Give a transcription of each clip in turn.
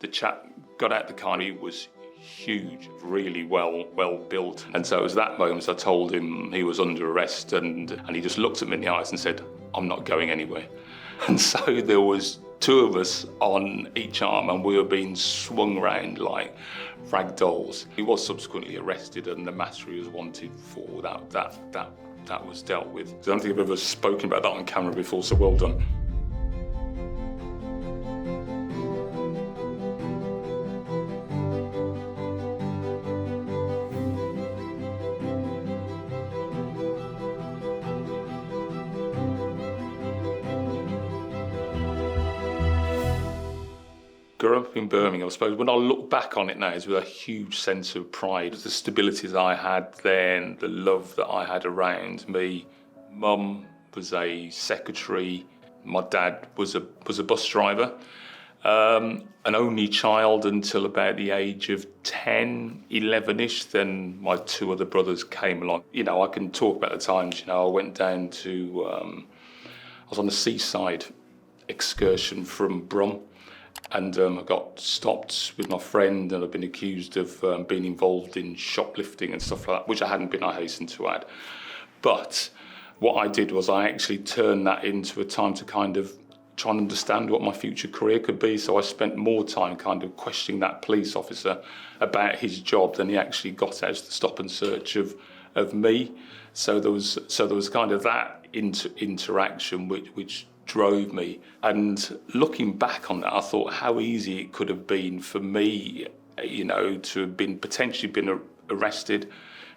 The chap got out the car, he was huge, really well built. And so it was that moment I told him he was under arrest, and he just looked at me in the eyes and said, "I'm not going anywhere." And so there was two of us on each arm, and we were being swung round like rag dolls. He was subsequently arrested, and the matter he was wanted for, that was dealt with. I don't think I've ever spoken about that on camera before, so well done. Grew up in Birmingham, I suppose. When I look back on it now, it's with a huge sense of pride. The stability that I had then, the love that I had around me. Mum was a secretary. My dad was a bus driver. An only child until about the age of 10, 11-ish. Then my two other brothers came along. You know, I can talk about the times, you know, I went down to, I was on the seaside excursion from Brum. And I got stopped with my friend, and I've been accused of being involved in shoplifting and stuff like that, which I hadn't been, I hasten to add. But what I did was I actually turned that into a time to kind of try and understand what my future career could be. So I spent more time kind of questioning that police officer about his job than he actually got out of the stop and search of me. So there was kind of that interaction which drove me. And looking back on that, I thought how easy it could have been for me, you know, to have potentially been arrested.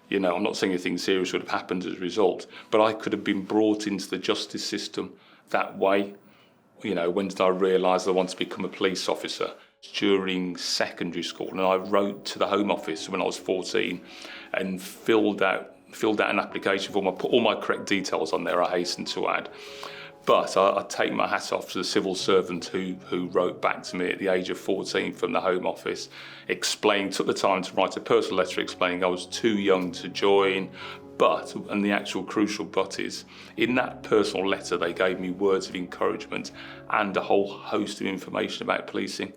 You know, I'm not saying anything serious would have happened as a result, but I could have been brought into the justice system that way. You know, when did I realise I wanted to become a police officer? During secondary school, and I wrote to the Home Office when I was 14 and filled out an application form. I put all my correct details on there, I hasten to add. But I take my hat off to the civil servant who wrote back to me at the age of 14 from the Home Office, took the time to write a personal letter explaining I was too young to join. But, and the actual crucial but is, in that personal letter they gave me words of encouragement and a whole host of information about policing.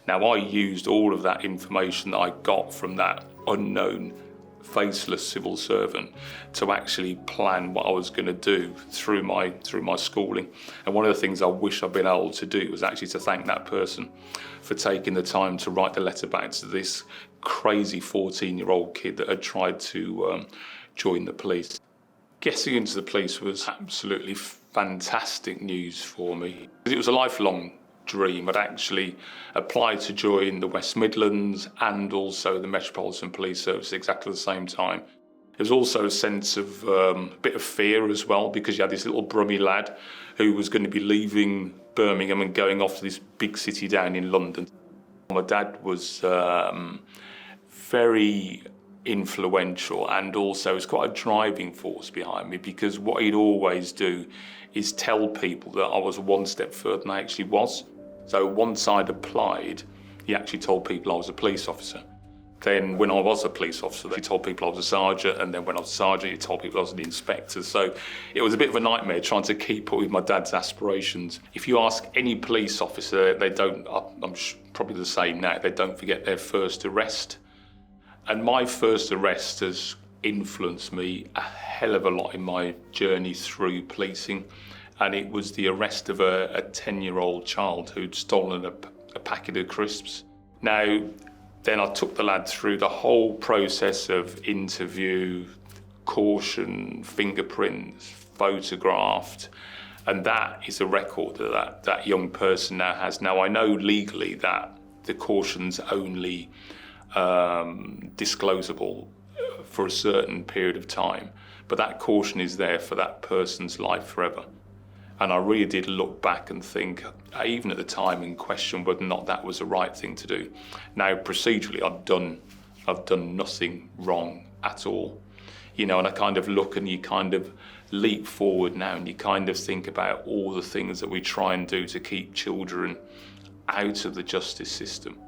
Now I used all of that information that I got from that unknown faceless civil servant to actually plan what I was going to do through my schooling. And one of the things I wish I'd been able to do was actually to thank that person for taking the time to write the letter back to this crazy 14-year-old kid that had tried to join the police. Getting into the police was absolutely fantastic news for me. It was a lifelong dream. I'd actually applied to join the West Midlands and also the Metropolitan Police Service at exactly the same time. There was also a sense of a bit of fear as well, because you had this little Brummy lad who was going to be leaving Birmingham and going off to this big city down in London. My dad was very influential and also was quite a driving force behind me, because what he'd always do is tell people that I was one step further than I actually was. So once I'd applied, he actually told people I was a police officer. Then when I was a police officer, he told people I was a sergeant, and then when I was a sergeant, he told people I was an inspector. So it was a bit of a nightmare trying to keep up with my dad's aspirations. If you ask any police officer, they don't, I'm probably the same now, they don't forget their first arrest. And my first arrest has influenced me a hell of a lot in my journey through policing. And it was the arrest of a 10-year-old child who'd stolen a packet of crisps. Now, then I took the lad through the whole process of interview, caution, fingerprints, photographed, and that is a record that young person now has. Now, I know legally that the caution's only disclosable for a certain period of time, but that caution is there for that person's life forever. And I really did look back and think, even at the time, in question whether or not that was the right thing to do. Now, procedurally, I've done nothing wrong at all. You know, and I kind of look and you kind of leap forward now and you kind of think about all the things that we try and do to keep children out of the justice system.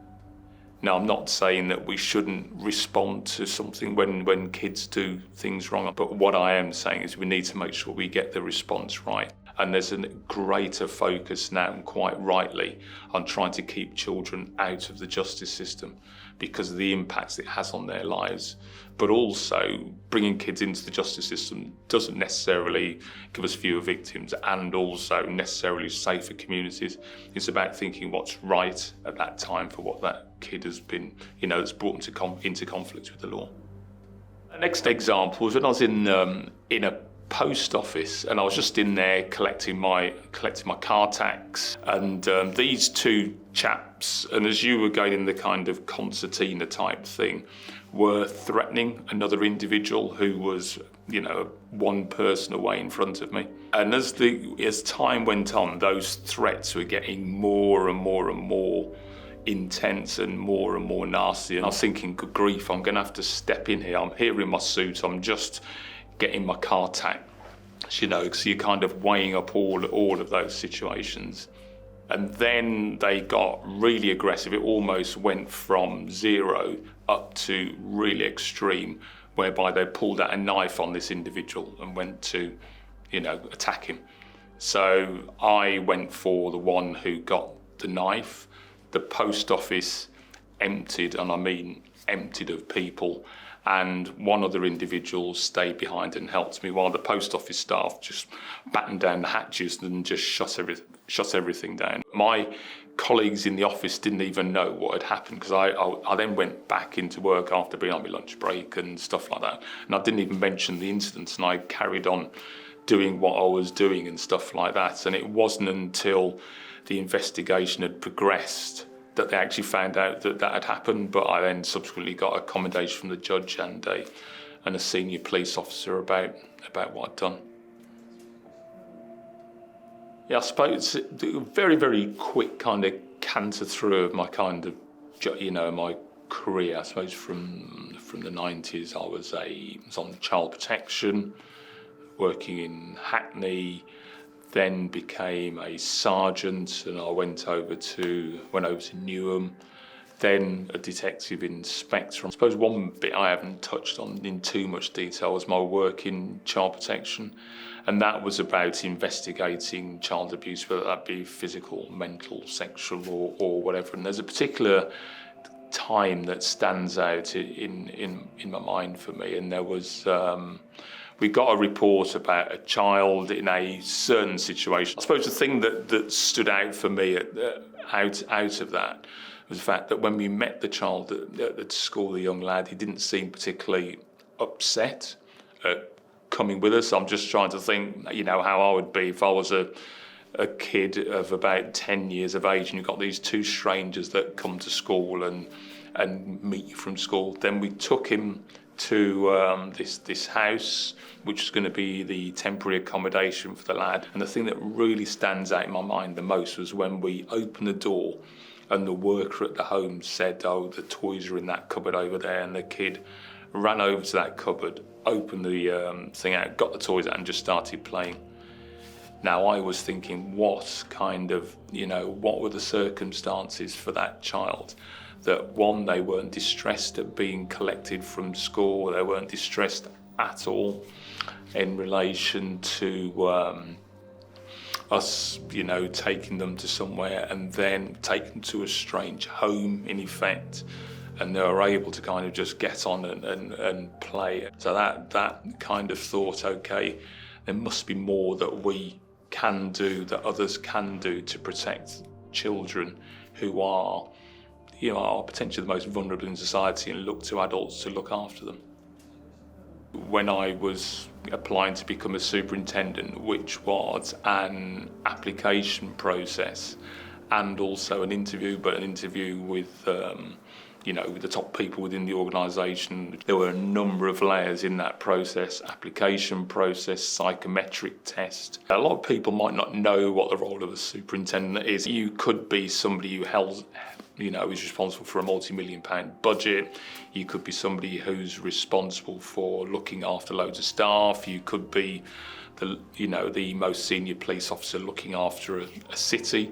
Now, I'm not saying that we shouldn't respond to something when kids do things wrong, but what I am saying is we need to make sure we get the response right. And there's a greater focus now, and quite rightly, on trying to keep children out of the justice system because of the impacts it has on their lives. But also, bringing kids into the justice system doesn't necessarily give us fewer victims and also necessarily safer communities. It's about thinking what's right at that time for what that kid has been, that's brought into conflict with the law. The next example was when I was in a post office, and I was just in there collecting my car tax, and these two chaps, and as you were going in the kind of concertina type thing, were threatening another individual who was, one person away in front of me. And as time went on, those threats were getting more and more and more intense and more nasty. And I was thinking, good grief, I'm going to have to step in here. I'm here in my suit. I'm just getting my car tax, because you're kind of weighing up all of those situations. And then they got really aggressive. It almost went from zero up to really extreme, whereby they pulled out a knife on this individual and went to, attack him. So I went for the one who got the knife. The post office emptied, and I mean emptied of people, and one other individual stayed behind and helped me while the post office staff just battened down the hatches and just shut everything down. My colleagues in the office didn't even know what had happened, because I then went back into work after being on my lunch break and stuff like that, and I didn't even mention the incidents, and I carried on doing what I was doing and stuff like that. And it wasn't until the investigation had progressed that they actually found out that had happened. But I then subsequently got a commendation from the judge and a senior police officer about what I'd done. Yeah, I suppose a very, very quick kind of canter through of my kind of, my career. I suppose from the 90s, I was on child protection, working in Hackney, then became a sergeant, and I went over to Newham, then a detective inspector. I suppose one bit I haven't touched on in too much detail was my work in child protection, and that was about investigating child abuse, whether that be physical, mental, sexual, or whatever. And there's a particular time that stands out in my mind for me, and there was we got a report about a child in a certain situation. I suppose the thing that stood out for me out of that was the fact that when we met the child at school, the young lad, he didn't seem particularly upset at coming with us. I'm just trying to think, how I would be if I was a kid of about 10 years of age and you've got these two strangers that come to school and meet you from school. Then we took him to this house, which was going to be the temporary accommodation for the lad. And the thing that really stands out in my mind the most was when we opened the door and the worker at the home said, "Oh, the toys are in that cupboard over there," and the kid ran over to that cupboard, opened the thing out, got the toys out and just started playing. Now I was thinking, what were the circumstances for that child? That one, they weren't distressed at being collected from school, they weren't distressed at all in relation to us, taking them to somewhere and then taking them to a strange home, in effect, and they were able to kind of just get on and play. So that kind of thought, okay, there must be more that we can do, that others can do to protect children who are potentially the most vulnerable in society and look to adults to look after them. When I was applying to become a superintendent, which was an application process and also an interview, but an interview with with the top people within the organisation. There were a number of layers in that process: application process, psychometric test. A lot of people might not know what the role of a superintendent is. You could be somebody who is responsible for a multi-million-pound budget. You could be somebody who's responsible for looking after loads of staff. You could be the most senior police officer looking after a city.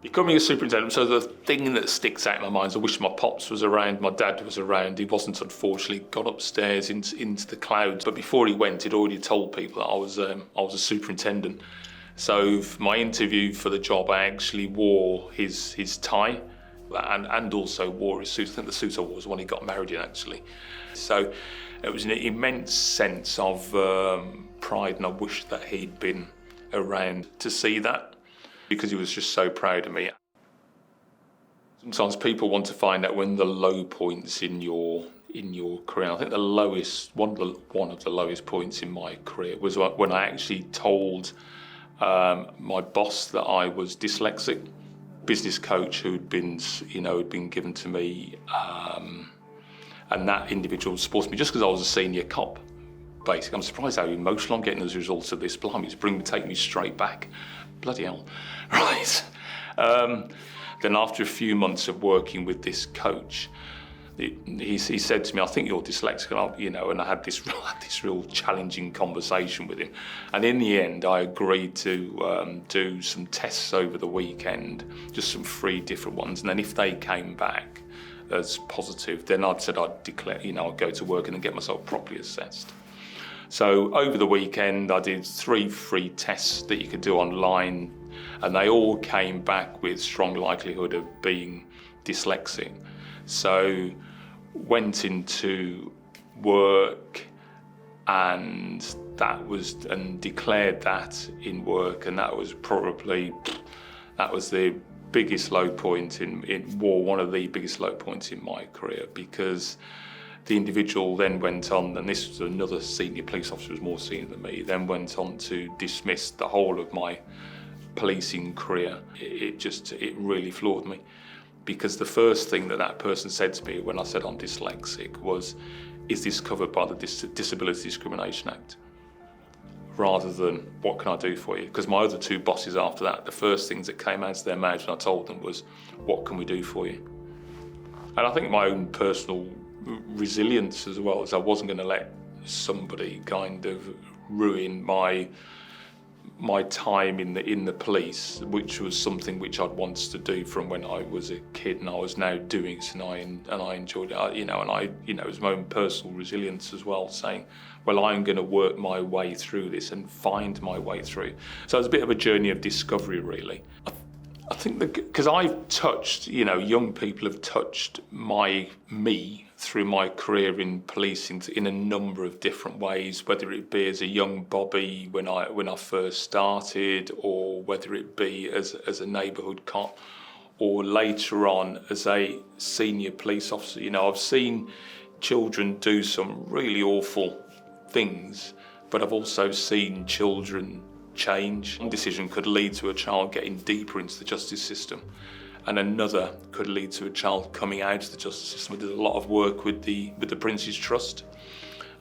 Becoming a superintendent, so the thing that sticks out in my mind is I wish my pops was around, my dad was around. He wasn't, unfortunately, got upstairs into the clouds. But before he went, he'd already told people that I was a superintendent. So for my interview for the job, I actually wore his tie and also wore his suit. I think the suit I wore was the one he got married in, actually. So it was an immense sense of pride, and I wish that he'd been around to see that, because he was just so proud of me. Sometimes people want to find out when the low points in your career. I think the lowest, one of the lowest points in my career was when I actually told my boss that I was dyslexic. Business coach who'd been given to me, and that individual supported me just because I was a senior cop. Basically, I'm surprised how emotional I'm getting as a result of this. Blimey, it's taking me straight back. Bloody hell. Right. Then after a few months of working with this coach, he said to me, "I think you're dyslexic," and I had this real challenging conversation with him. And in the end, I agreed to do some tests over the weekend, just some 3 different ones. And then if they came back as positive, then I'd declare, I'd go to work and then get myself properly assessed. So over the weekend, I did 3 free tests that you could do online, and they all came back with strong likelihood of being dyslexic. So went into work and declared that in work, and that was the biggest low point one of the biggest low points in my career, because the individual then went on, and this was another senior police officer who was more senior than me, then went on to dismiss the whole of my policing career. It really floored me, because the first thing that person said to me when I said I'm dyslexic was, "Is this covered by the Disability Discrimination Act?" Rather than, "What can I do for you?" Because my other 2 bosses after that, the first things that came out of their mouths when I told them was, "What can we do for you?" And I think my own personal resilience as well, as I wasn't going to let somebody kind of ruin my time in the police, which was something which I'd wanted to do from when I was a kid, and I was now doing it, and I enjoyed it. It was my own personal resilience as well, saying, well, I'm going to work my way through this and find my way through. So it was a bit of a journey of discovery, really. I think because I've touched, young people have touched me through my career in policing in a number of different ways, whether it be as a young Bobby when I first started, or whether it be as a neighbourhood cop, or later on as a senior police officer. I've seen children do some really awful things, but I've also seen children change. One decision could lead to a child getting deeper into the justice system, and another could lead to a child coming out of the justice system. We did a lot of work with the Prince's Trust,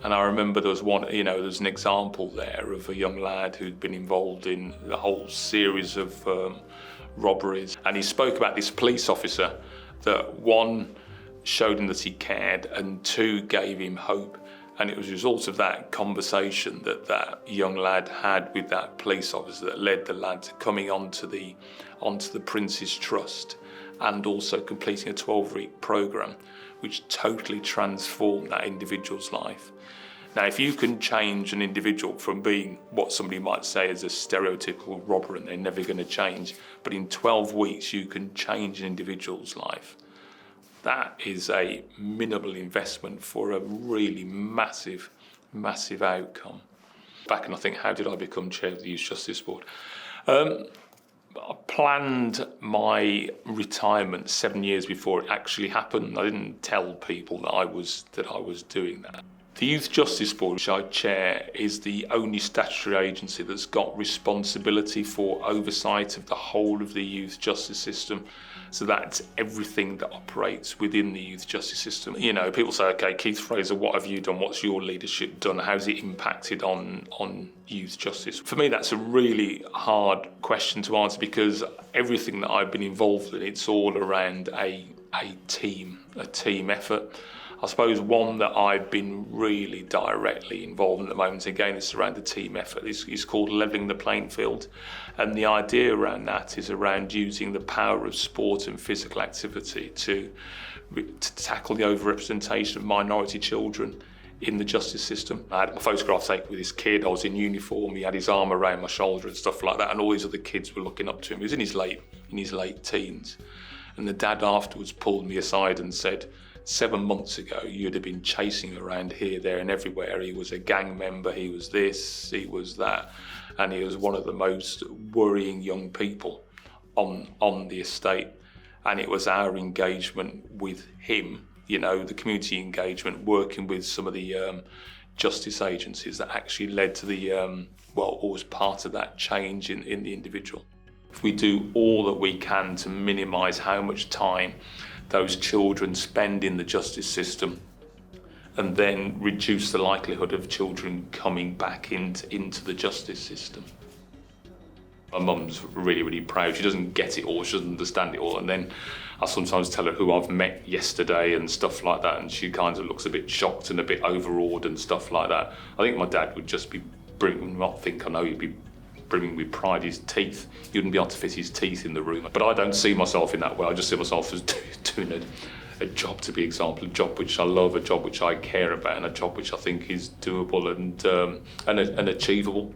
and I remember there was there's an example there of a young lad who'd been involved in a whole series of robberies, and he spoke about this police officer that, 1, showed him that he cared, and 2, gave him hope. And it was a result of that conversation that young lad had with that police officer that led the lad to coming onto the Prince's Trust, and also completing a 12-week programme, which totally transformed that individual's life. Now, if you can change an individual from being what somebody might say is a stereotypical robber and they're never going to change, but in 12 weeks you can change an individual's life, that is a minimal investment for a really massive, massive outcome. Back, and I think, how did I become chair of the Youth Justice Board? I planned my retirement 7 years before it actually happened. I didn't tell people that I was doing that. The Youth Justice Board, which I chair, is the only statutory agency that's got responsibility for oversight of the whole of the youth justice system. So that's everything that operates within the youth justice system. People say, okay, Keith Fraser, what have you done? What's your leadership done? How's it impacted on youth justice? For me, that's a really hard question to answer, because everything that I've been involved in, it's all around a team effort. I suppose one that I've been really directly involved in at the moment, again, it's around the team effort, is called Levelling the Playing Field. And the idea around that is around using the power of sport and physical activity to tackle the overrepresentation of minority children in the justice system. I had a photograph taken with this kid. I was in uniform, he had his arm around my shoulder and stuff like that, and all these other kids were looking up to him. He was in his late teens. And the dad afterwards pulled me aside and said, 7 months ago, you'd have been chasing around here, there and everywhere. He was a gang member, he was this, he was that. And he was one of the most worrying young people on the estate. And it was our engagement with him, you know, the community engagement, working with some of the justice agencies that actually led to the, or was part of that change in the individual. If we do all that we can to minimise how much time those children spend in the justice system, and then reduce the likelihood of children coming back into the justice system. My mum's really, really proud. She doesn't get it all, she doesn't understand it all, and then I sometimes tell her who I've met yesterday and stuff like that, and she kind of looks a bit shocked and a bit overawed and stuff like that. I think my dad would just be brimming, not think I know, he'd be brimming with pride. His teeth, he wouldn't be able to fit his teeth in the room. But I don't see myself in that way. I just see myself as doing a job, to be example, a job which I love, a job which I care about, and a job which I think is doable and achievable.